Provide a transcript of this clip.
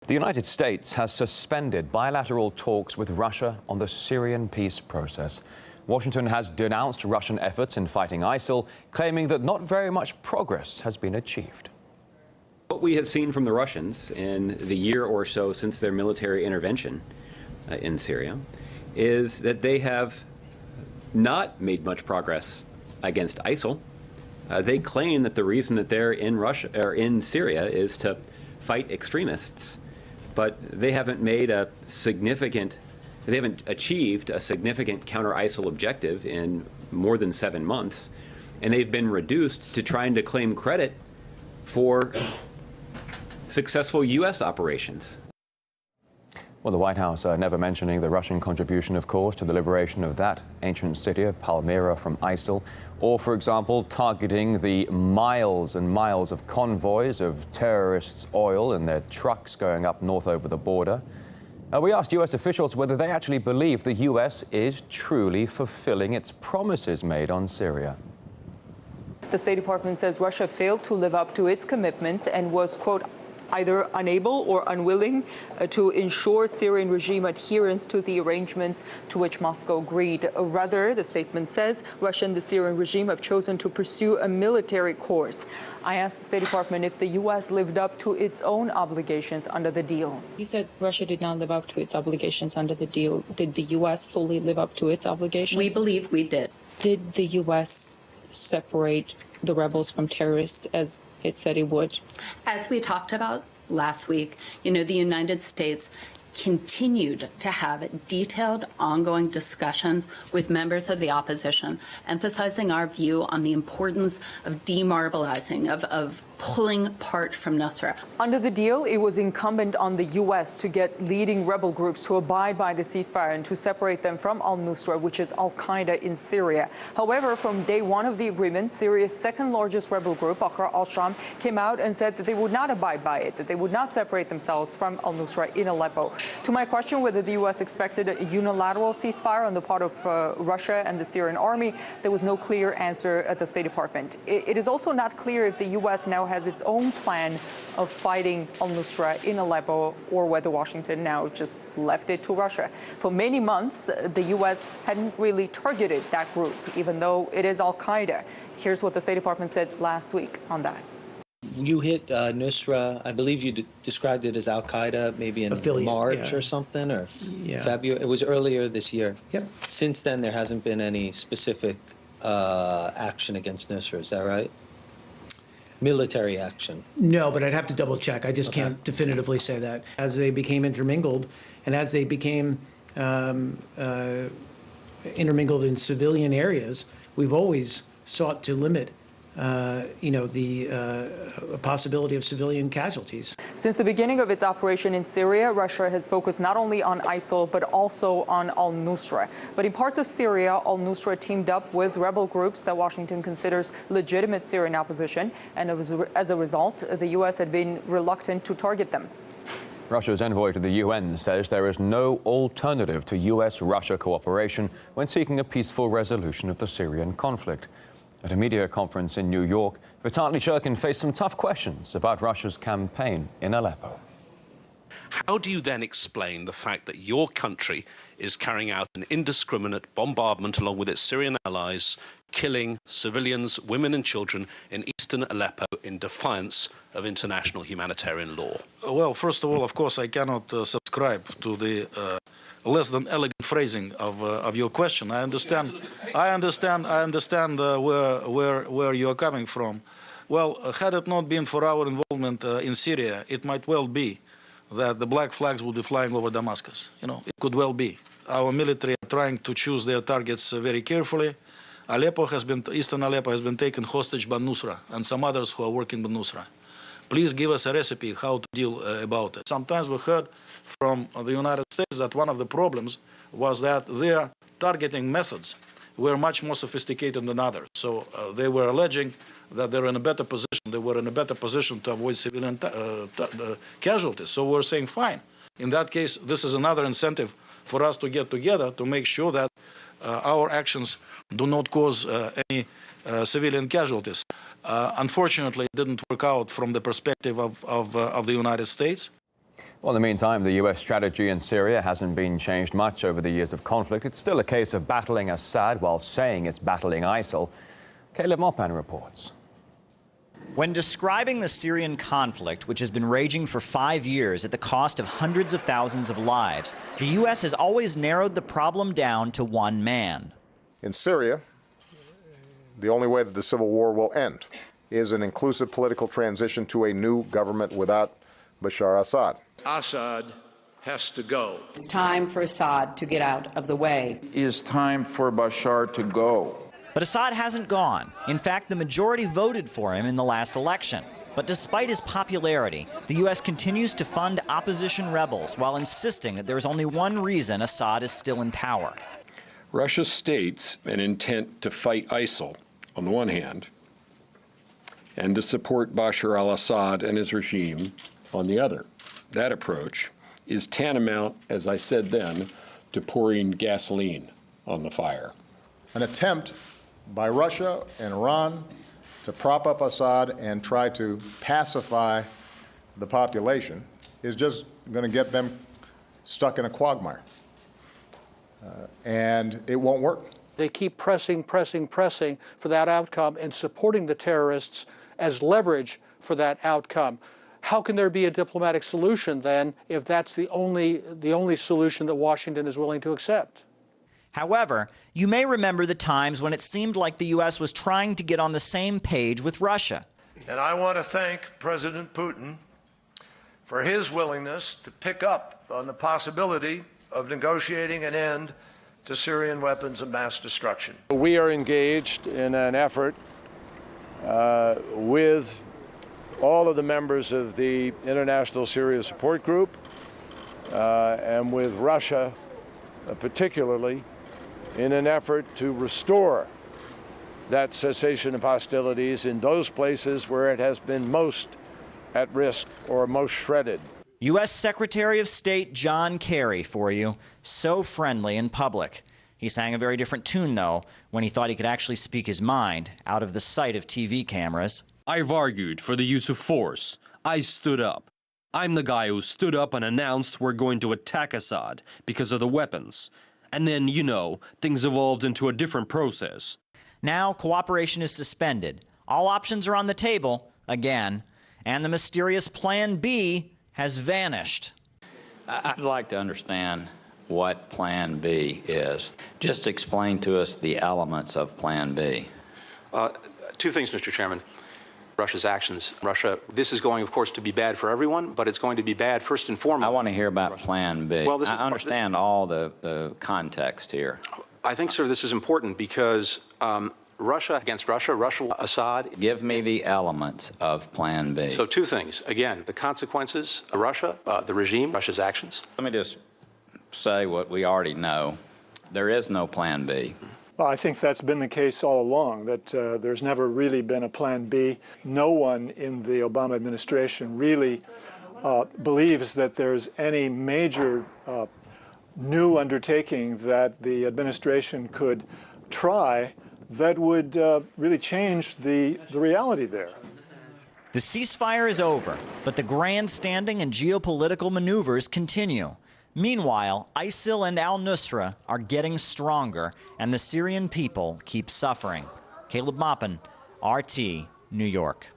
The United States has suspended bilateral talks with Russia on the Syrian peace process. Washington has denounced Russian efforts in fighting ISIL, claiming that not very much progress has been achieved. What we have seen from the Russians in the year or so since their military intervention in Syria is that they have not made much progress against ISIL. They claim that the reason that they're in Russia or in Syria is to fight extremists, but they haven't achieved a significant counter-ISIL objective in more than 7 months, and they've been reduced to trying to claim credit for successful U.S. operations. Well, the White House never mentioning the Russian contribution, of course, to the liberation of that ancient city of Palmyra from ISIL, or, for example, targeting the miles and miles of convoys of terrorists' oil in their trucks going up north over the border. We asked U.S. officials whether they actually believe the U.S. is truly fulfilling its promises made on Syria. The State Department says Russia failed to live up to its commitments and was, quote, either unable or unwilling to ensure Syrian regime adherence to the arrangements to which Moscow agreed. Rather, the statement says Russia and the Syrian regime have chosen to pursue a military course. I asked the State Department if the U.S. lived up to its own obligations under the deal. You said Russia did not live up to its obligations under the deal. Did the U.S. fully live up to its obligations? We believe we did. Did the U.S. separate the rebels from terrorists as it said it would? As we talked about last week, the United States continued to have detailed, ongoing discussions with members of the opposition, emphasizing our view on the importance of demoralizing, of pulling part from Nusra. Under the deal, it was incumbent on the U.S. to get leading rebel groups to abide by the ceasefire and to separate them from al-Nusra, which is al-Qaeda in Syria. However, from day one of the agreement, Syria's second largest rebel group, Ahrar al-Sham, came out and said that they would not abide by it, that they would not separate themselves from al-Nusra in Aleppo. To my question whether the U.S. expected a unilateral ceasefire on the part of Russia and the Syrian army, there was no clear answer at the State Department. It is also not clear if the U.S. now has its own plan of fighting al-Nusra in Aleppo, or whether Washington now just left it to Russia. For many months, the U.S. hadn't really targeted that group, even though it is al-Qaeda. Here's what the State Department said last week on that. You hit Nusra, I believe you described it as al-Qaeda, maybe in March or something, or February. It was earlier this year. Yep. Since then, there hasn't been any specific action against Nusra, is that right? Military action? No, but I'd have to double check. I just can't definitively say that. As they became intermingled, and as they became intermingled in civilian areas, we've always sought to limit the possibility of civilian casualties. Since the beginning of its operation in Syria, Russia has focused not only on ISIL, but also on al-Nusra. But in parts of Syria, al-Nusra teamed up with rebel groups that Washington considers legitimate Syrian opposition, and as a result, the U.S. had been reluctant to target them. Russia's envoy to the UN says there is no alternative to U.S.-Russia cooperation when seeking a peaceful resolution of the Syrian conflict. At a media conference in New York, Vitaly Churkin faced some tough questions about Russia's campaign in Aleppo. How do you then explain the fact that your country is carrying out an indiscriminate bombardment along with its Syrian allies, killing civilians, women and children in eastern Aleppo in defiance of international humanitarian law? Well, first of all, of course, I cannot subscribe to the less than elegant phrasing of your question. I understand where you are coming from. Well, had it not been for our involvement in Syria, it might well be that the black flags would be flying over Damascus. It could well be. Our military are trying to choose their targets very carefully. Eastern Aleppo has been taken hostage by Nusra and some others who are working with Nusra. Please give us a recipe how to deal about it. Sometimes we heard from the United States that one of the problems was that their targeting methods were much more sophisticated than others. So they were alleging that they were in a better position. They were in a better position to avoid civilian casualties. So we're saying, fine. In that case, this is another incentive for us to get together to make sure that our actions do not cause any civilian casualties. Unfortunately, it didn't work out from the perspective of the United States. Well, in the meantime, the U.S. strategy in Syria hasn't been changed much over the years of conflict. It's still a case of battling Assad while saying it's battling ISIL. Caleb Mopan reports. When describing the Syrian conflict, which has been raging for 5 years at the cost of hundreds of thousands of lives, the U.S. has always narrowed the problem down to one man. In Syria, the only way that the civil war will end is an inclusive political transition to a new government without Bashar Assad. Assad has to go. It's time for Assad to get out of the way. It is time for Bashar to go. But Assad hasn't gone. In fact, the majority voted for him in the last election. But despite his popularity, the U.S. continues to fund opposition rebels while insisting that there is only one reason Assad is still in power. Russia states an intent to fight ISIL on the one hand, and to support Bashar al-Assad and his regime on the other. That approach is tantamount, as I said then, to pouring gasoline on the fire. An attempt by Russia and Iran to prop up Assad and try to pacify the population is just going to get them stuck in a quagmire. And it won't work. They keep pressing for that outcome and supporting the terrorists as leverage for that outcome. How can there be a diplomatic solution then if that's the only solution that Washington is willing to accept? However, you may remember the times when it seemed like the U.S. was trying to get on the same page with Russia. And I want to thank President Putin for his willingness to pick up on the possibility of negotiating an end to Syrian weapons of mass destruction. We are engaged in an effort with all of the members of the International Syria Support Group and with Russia particularly, in an effort to restore that cessation of hostilities in those places where it has been most at risk or most shredded. U.S. Secretary of State John Kerry for you, so friendly in public. He sang a very different tune, though, when he thought he could actually speak his mind out of the sight of TV cameras. I've argued for the use of force. I stood up. I'm the guy who stood up and announced we're going to attack Assad because of the weapons. And then, you know, things evolved into a different process. Now, cooperation is suspended. All options are on the table, again, and the mysterious Plan B has vanished. I'd like to understand what Plan B is. Just explain to us the elements of Plan B. Two things, Mr. Chairman. Russia's actions. This is going, of course, to be bad for everyone, but it's going to be bad first and foremost. I want to hear about Plan B. Well, I understand all the context here. I think, sir, this is important because Russia against Russia, Assad. Give me the elements of Plan B. So two things. Again, the consequences, Russia, the regime, Russia's actions. Let me just say what we already know. There is no Plan B. Well, I think that's been the case all along, that there's never really been a Plan B. No one in the Obama administration really believes that there's any major new undertaking that the administration could try that would really change the reality there. The ceasefire is over, but the grandstanding and geopolitical maneuvers continue. Meanwhile, ISIL and al-Nusra are getting stronger, and the Syrian people keep suffering. Caleb Mopan, RT, New York.